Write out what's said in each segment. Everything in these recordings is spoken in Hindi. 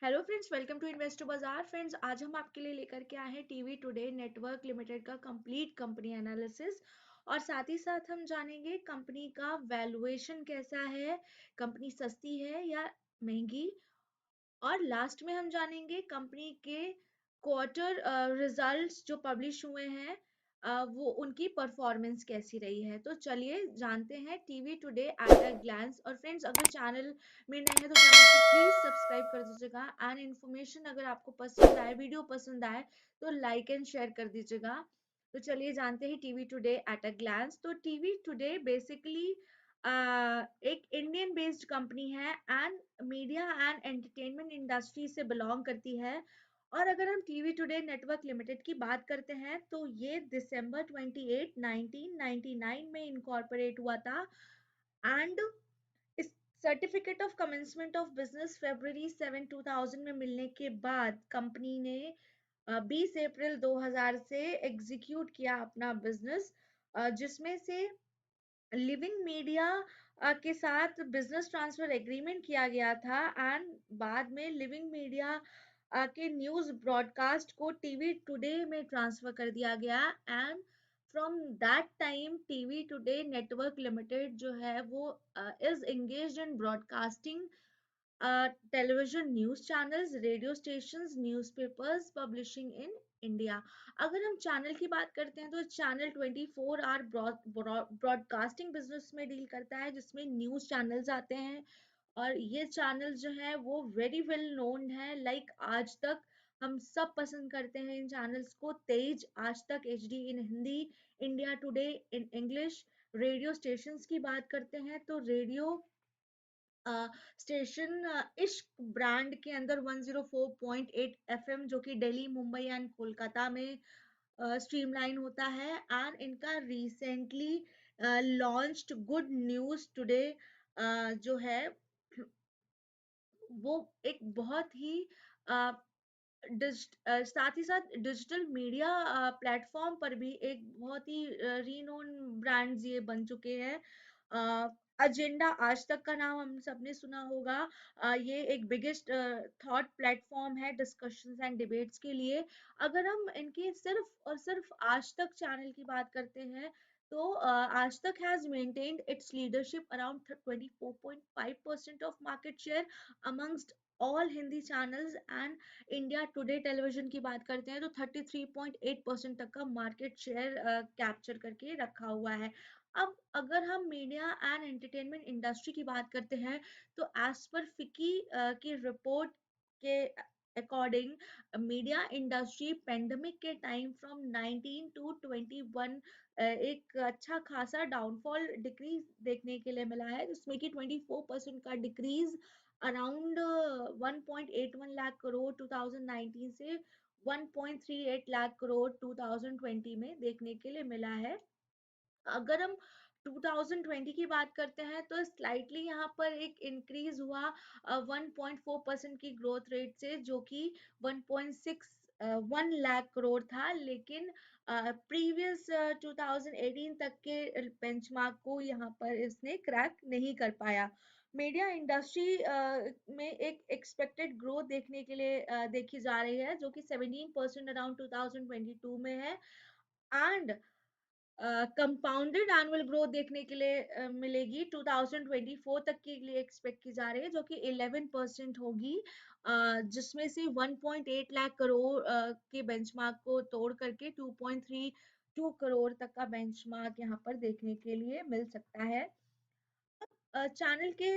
Hello friends, welcome to investor Bazaar. Friends, आज हम आपके लिए लेकर के आए हैं टीवी टुडे नेटवर्क लिमिटेड का कंप्लीट कंपनी एनालिसिस। और साथ ही साथ हम जानेंगे कंपनी का वैल्यूएशन कैसा है, कंपनी सस्ती है या महंगी। और लास्ट में हम जानेंगे कंपनी के क्वार्टर रिजल्ट्स जो पब्लिश हुए हैं, वो उनकी परफॉर्मेंस कैसी रही है। तो चलिए जानते हैं TV today at a glance. और फ्रेंड्स, अगर चैनल में नए हैं तो चैनल को प्लीज सब्सक्राइब कर दीजिएगा। एंड इन्फॉर्मेशन अगर आपको पसंद आए, वीडियो पसंद आए, तो लाइक एंड शेयर कर दीजिएगा। तो चलिए जानते हैं TV today at a glance. तो टीवी टुडे बेसिकली एक इंडियन बेस्ड कंपनी है and media and entertainment industry से बिलोंग करती है। और अगर हम टीवी टुडे नेटवर्क लिमिटेड की बात करते हैं तो ये दिसंबर 28 1999 में इनकॉर्पोरेट हुआ था। एंड इस certificate of commencement of business फरवरी 7 2000 में मिलने के बाद कंपनी ने 20 अप्रैल 2000 से एग्जीक्यूट किया अपना बिजनेस, जिसमें से लिविंग मीडिया के साथ बिजनेस ट्रांसफर एग्रीमेंट किया गया था। एंड बाद में लिविंग मीडिया के न्यूज ब्रॉडकास्ट को टीवी टुडे में ट्रांसफर कर दिया गया। And from that time TV today network limited जो है वो is engaged in broadcasting television news channels, radio stations, newspapers publishing in India. अगर हम चैनल की बात करते हैं तो चैनल 24 आवर ब्रॉडकास्टिंग बिजनेस में डील करता है, जिसमें न्यूज चैनल्स आते हैं। और ये चैनल जो है वो वेरी वेल नोन है, लाइक आज तक हम सब पसंद करते हैं इन चैनल्स को। तेज, आज तक, HD in Hindi, India today in English. Radio stations की बात करते हैं तो रेडियो स्टेशन इश्क ब्रांड के अंदर 104.8 एफएम, जो कि दिल्ली, मुंबई एंड कोलकाता में स्ट्रीमलाइन होता है। एंड इनका recently launched good news today जो है वो एक बहुत ही साथ ही साथ डिजिटल मीडिया प्लेटफॉर्म पर भी एक बहुत ही रीनोन ब्रांड्स ये बन चुके हैं। एजेंडा आज तक का नाम हम सबने सुना होगा। ये एक बिगेस्ट थॉट प्लेटफॉर्म है डिस्कशंस एंड डिबेट्स के लिए। अगर हम इनके सिर्फ और सिर्फ आज तक चैनल की बात करते हैं तो आज तक has maintained it's leadership around 24.5% of market share amongst all Hindi channels. And India today television की बात करते हैं तो 33.8% तक का मार्केट शेयर कैप्चर करके रखा हुआ है। अब अगर हम मीडिया एंड एंटरटेनमेंट इंडस्ट्री की बात करते हैं तो एज पर फिकी की रिपोर्ट के अकॉर्डिंग मीडिया इंडस्ट्री पेंडेमिक के टाइम फ्रॉम 19 टू 21 एक अच्छा खासा डाउनफॉल डिक्रीज देखने के लिए मिला है, जिसमें कि 24% का डिक्रीज अराउंड 1.81 लाख करोड़ 2019 से 1.38 लाख करोड़ 2020 में देखने के लिए मिला है। अगर हम 2020 की बात करते हैं तो स्लाइटली यहाँ पर एक इंक्रीज हुआ 1.4% की ग्रोथ रेट से, जो कि 1.61 लाख करोड़ था। लेकिन प्रीवियस 2018 तक के बेंचमार्क को यहाँ पर इसने क्रैक नहीं कर पाया। मीडिया इंडस्ट्री में एक एक्सपेक्टेड ग्रोथ देखने के लिए देखी जा रही है, जो कि 17% अराउंड 2022 में है। एंड कंपाउंडेड एनुअल ग्रोथ देखने के लिए मिलेगी 2024 तक के लिए एक्सपेक्ट की जा रही है, जो कि 11% होगी। जिसमें से 1.8 लाख करोड़ के बेंचमार्क को तोड़ करके 2.32 करोड़ तक का बेंचमार्क यहाँ पर देखने के लिए मिल सकता है। चैनल के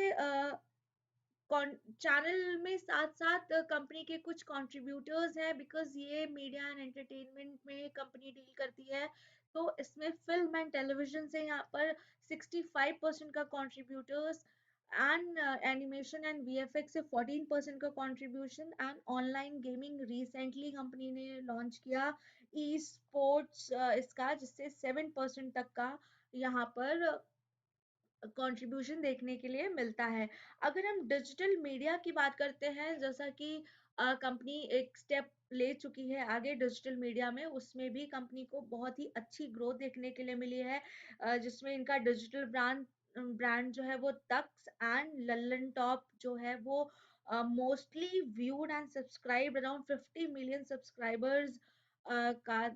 चैनल में साथ साथ कंपनी के कुछ कंट्रीब्यूटर्स हैं, बिकॉज ये मीडिया एंड एंटरटेनमेंट में कंपनी डील करती है। तो इसमें फिल्म एंड टेलीविजन से यहाँ पर 65% का contributors, and animation and VFX से 14% का contribution, and online gaming recently company ने लॉन्च किया ई स्पोर्ट्स इसका, जिससे 7% तक का यहाँ पर कंट्रीब्यूशन देखने के लिए मिलता है। अगर हम डिजिटल मीडिया की बात करते हैं, जैसा कि कंपनी एक स्टेप ले चुकी है आगे डिजिटल मीडिया में, उसमें भी कंपनी को बहुत ही अच्छी ग्रोथ देखने के लिए मिली है। जिसमें इनका डिजिटल ब्रांड ब्रांड जो है वो तक्स एंड लल्लन टॉप जो है वो mostly viewed and subscribed, around 50 million subscribers का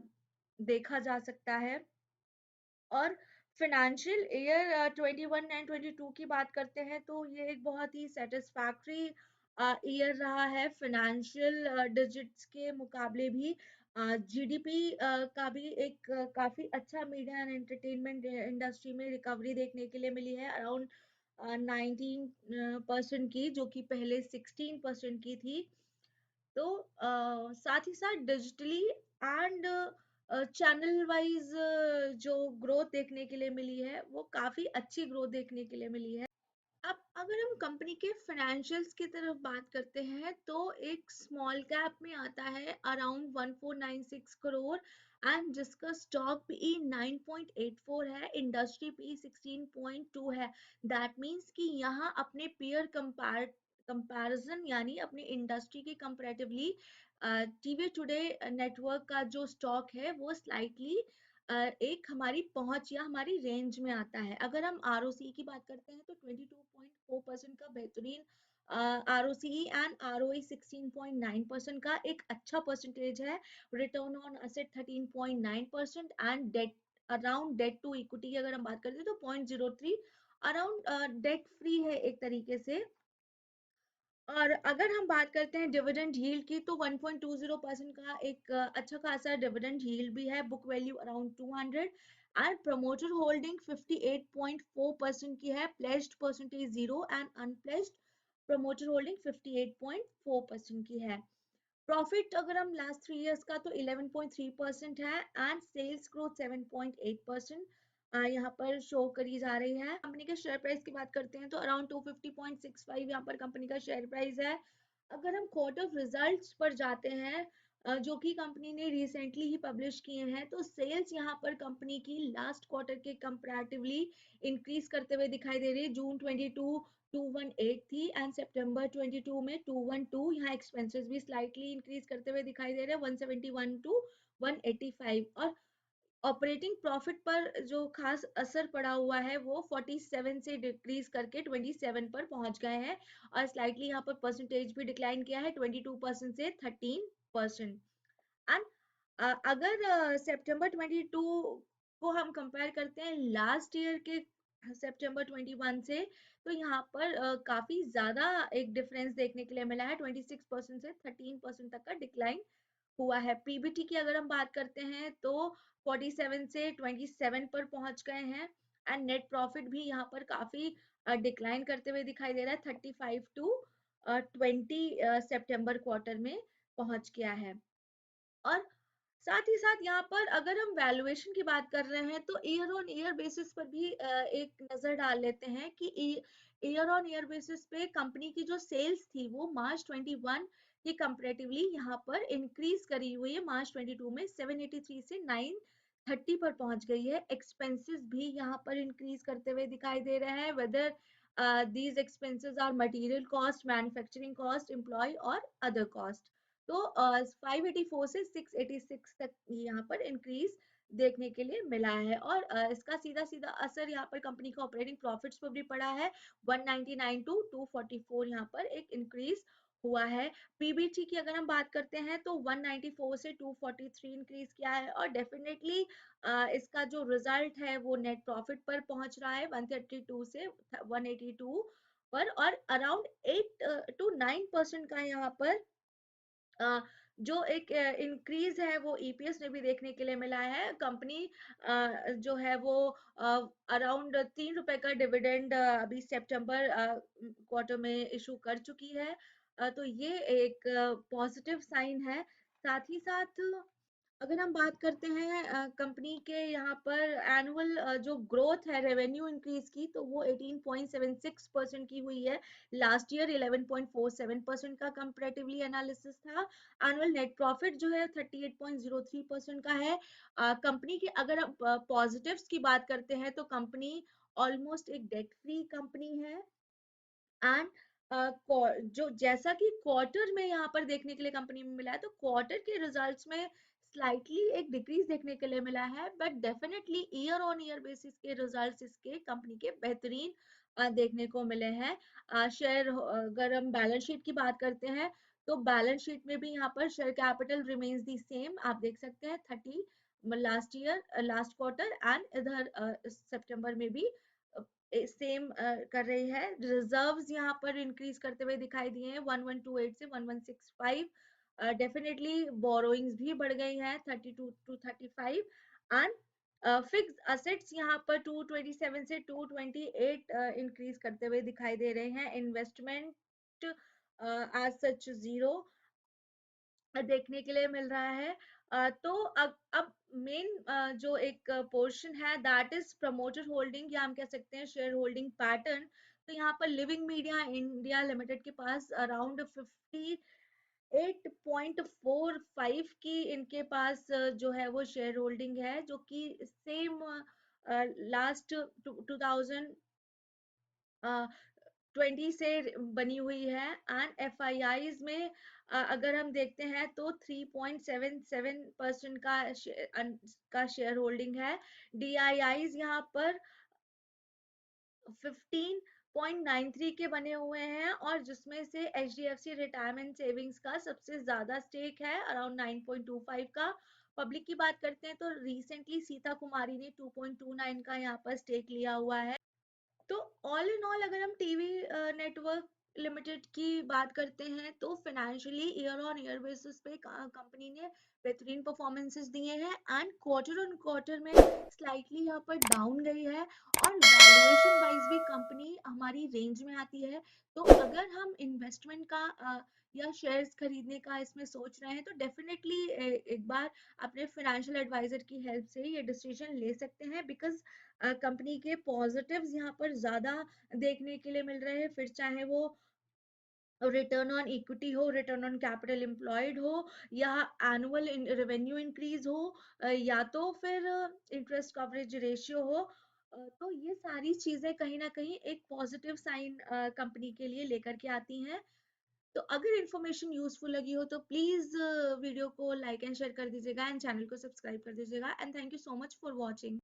देखा जा सकता है। और फाइनेंशियल ईयर 21 एंड 22 की बात करते हैं तो ये एक बहुत ही सेटिस्फैक्ट्री ईयर रहा है फाइनेंशियल डिजिट्स के मुकाबले भी। जीडीपी का भी एक काफी अच्छा मीडिया एंड एंटरटेनमेंट इंडस्ट्री में रिकवरी देखने के लिए मिली है, अराउंड 19% की, जो कि पहले 16% की थी। तो साथ ही साथ डिजिटली एंड चैनल वाइज जो ग्रोथ देखने के लिए मिली है वो काफी अच्छी ग्रोथ देखने के लिए मिली है। अब अगर हम कंपनी के फाइनेंशियल्स की तरफ बात करते हैं तो एक स्मॉल कैप में आता है अराउंड 1496 करोड़, एंड जिसका स्टॉक पी 9.84 है, इंडस्ट्री पी 16.2 है। दैट मीन्स कि यहाँ अपने पीयर कंपैरिजन यानी अपनी इंडस्ट्री के कंपैरेटिवली टीवी टुडे नेटवर्क का जो स्टॉक है वो स्लाइटली एक हमारी पहुंच या हमारी रेंज में आता है। अगर हम आरओसी की बात करते हैं तो 22.4% का बेहतरीन आरओसी एंड आरओई 16.9% का एक अच्छा परसेंटेज है। Return on asset 13.9% and debt around debt to equity की अगर हम बात करते हैं तो 0.03, अराउंड डेट फ्री है एक तरीके से। और अगर हम बात करते हैं डिविडेंड यील्ड की तो 1.20% का एक अच्छा खासा डिविडेंड यील्ड भी है, book value around 200, and promoter holding 58.4% की है, pledged percentage 0 and unpledged promoter holding 58.4% की है। प्रॉफिट अगर हम लास्ट 3 इयर्स का तो 11.3% है एंड सेल्स ग्रोथ 7.8% यहाँ पर शो करी जा रही है। कंपनी के शेयर प्राइस की बात करते हैं तो अराउंड 250.65 यहाँ पर कंपनी का शेयर प्राइस है। अगर हम क्वार्टर रिजल्ट्स पर जाते हैं जो कि कंपनी ने रिसेंटली ही पब्लिश किए हैं, तो सेल्स यहाँ पर कंपनी की लास्ट क्वार्टर के कंपैरेटिवली इंक्रीज करते हुए दिखाई दे रही है। जून 22 218 थी एंड सितंबर 22 में 212। यहाँ एक्सपेंसेस भी स्लाइटली इंक्रीज करते हुए दिखाई दे रहे हैं, 171 टू 185। और ऑपरेटिंग प्रॉफिट पर जो खास असर पड़ा हुआ है वो 47 से डिक्रीज करके 27 पर पहुंच गए हैं, और स्लाइटली यहाँ पर परसेंटेज भी डिक्लाइन किया है 22% से 13%। एंड अगर सितंबर 22 को हम कंपेयर करते हैं लास्ट ईयर के सितंबर 21 से, तो यहाँ पर काफी ज्यादा एक डिफरेंस देखने के लिए मिला है, 26% से 13% तक का डिक्लाइन हुआ है। पीबीटी की अगर हम बात करते हैं तो 47 से 27 पर पहुंच गए हैं, एंड नेट प्रॉफिट भी यहाँ पर काफी डिक्लाइन करते हुए दिखाई दे रहा है, 35 टू 20 सितंबर क्वार्टर में पहुंच गया है। और साथ ही साथ यहाँ पर अगर हम वैल्यूएशन की बात कर रहे हैं तो ईयर ऑन ईयर बेसिस पर भी एक नजर डाल लेते हैं कि ईयर ऑन ईयर बेसिस पे कंपनी की जो सेल्स थी वो मार्च 21 के कंपैरेटिवली यहाँ पर इंक्रीज करी हुई है, मार्च 22 में 783 से 930 पर पहुंच गई है। एक्सपेंसेस भी यहाँ पर इंक्रीज करते हुए दिखाई दे रहे हैं, whether these expenses are material cost, manufacturing cost, employ और अदर कॉस्ट। तो 584 से 686 तक यहाँ पर इंक्रीज देखने के लिए मिला है। और इसका सीधा सीधा असर यहाँ पर कंपनी का ऑपरेटिंग प्रॉफिट्स पर भी पड़ा है, 199 टू 244 यहाँ पर एक इंक्रीज हुआ है। पीबीटी की अगर हम बात करते हैं तो 194 से 243 इंक्रीज किया है, और डेफिनेटली इसका जो रिजल्ट है वो नेट प्रॉफिट पर पहुंच रहा है 132 से 182 पर, और अराउंड 8 टू 9% का यहाँ पर जो एक इंक्रीज है वो ईपीएस में भी देखने के लिए मिला है। कंपनी जो है वो अराउंड 3 रुपए का डिविडेंड अभी सितंबर क्वार्टर में इशू कर चुकी है। तो ये एक पॉजिटिव साइन है। साथ ही साथ अगर हम बात करते हैं कंपनी के यहाँ पर एनुअल जो ग्रोथ है रेवेन्यू इंक्रीज की, तो वो 18.76% की हुई है। लास्ट ईयर 11.47% का कंपैरेटिवली एनालिसिस था। एनुअल नेट प्रॉफिट जो है 38.03% का है। कंपनी की अगर हम पॉजिटिव्स की बात करते हैं तो कंपनी ऑलमोस्ट एक डेट फ्री कंपनी है। एंड जो जैसा कि क्वार्टर में यहाँ पर देखने के लिए कंपनी में मिला है, तो क्वार्टर के रिजल्ट्स में स्लाइटली एक डिक्रीज देखने के लिए मिला है, but definitely year on year basis के रिजल्ट्स इसके कंपनी के बेहतरीन देखने को मिले हैं। शेयर अगर हम बैलेंस शीट की बात करते हैं तो बैलेंस शीट में भी यहाँ पर share capital remains the same, आप देख सकते हैं 30 last year last quarter, and इधर सितंबर में भी सेम कर रही है। रिजर्व्स यहाँ पर इंक्रीज करते हुए दिखाई दिए हैं 1128 से 1165। डेफिनेटली बोरोइंग्स भी बढ़ गई हैं 32 टू 35, एंड फिक्स असेट्स यहाँ पर 227 से 228 इंक्रीज करते हुए दिखाई दे रहे हैं। इन्वेस्टमेंट एज सच जीरो देखने के लिए मिल रहा है। तो अब मेन जो एक पोर्शन है दैट इज प्रमोटर होल्डिंग, या हम कह सकते हैं शेयर होल्डिंग पैटर्न। तो यहाँ पर लिविंग मीडिया इंडिया लिमिटेड के पास अराउंड 8.45 की इनके पास जो है वो शेयर होल्डिंग है, जो कि सेम लास्ट 2020 से बनी हुई है। एंड एफ आई आईज में अगर हम देखते हैं तो 3.77% का शेयर होल्डिंग है। डी आई आईज यहाँ पर 15.93 के बने हुए हैं, और जिसमें से H D F C retirement savings का सबसे ज्यादा स्टेक है अराउंड 9.25 का। पब्लिक की बात करते हैं तो रिसेंटली सीता कुमारी ने 2.29 का यहाँ पर स्टेक लिया हुआ है। तो ऑल इन ऑल अगर हम टीवी नेटवर्क लिमिटेड की बात करते हैं तो financially year on year basis पे कंपनी ने बेहतरीन परफॉर्मेंसेस दिए हैं, एंड क्वार्टर ऑन क्वार्टर में स्लाइटली यहाँ पर डाउन गई है, और वैल्यूएशन वाइज भी कंपनी हमारी रेंज में आती है। तो अगर हम इन्वेस्टमेंट का या शेयर्स खरीदने का इसमें सोच रहे हैं तो डेफिनेटली एक बार अपने फाइनेंशियल एडवाइजर की हेल्प से ये डिसीजन ले सकते हैं, बिकॉज कंपनी के पॉजिटिव्स यहाँ पर ज्यादा देखने के लिए मिल रहे हैं। फिर चाहे वो रिटर्न ऑन इक्विटी हो, रिटर्न ऑन कैपिटल एम्प्लॉयड हो, या एनुअल रेवेन्यू इंक्रीज हो, या तो फिर इंटरेस्ट कवरेज रेशियो हो। तो ये सारी चीजें कहीं ना कहीं एक पॉजिटिव साइन कंपनी के लिए लेकर के आती हैं। तो अगर इन्फॉर्मेशन यूजफुल लगी हो तो प्लीज वीडियो को लाइक एंड शेयर कर दीजिएगा, एंड चैनल को सब्सक्राइब कर दीजिएगा, and thank you so much for watching.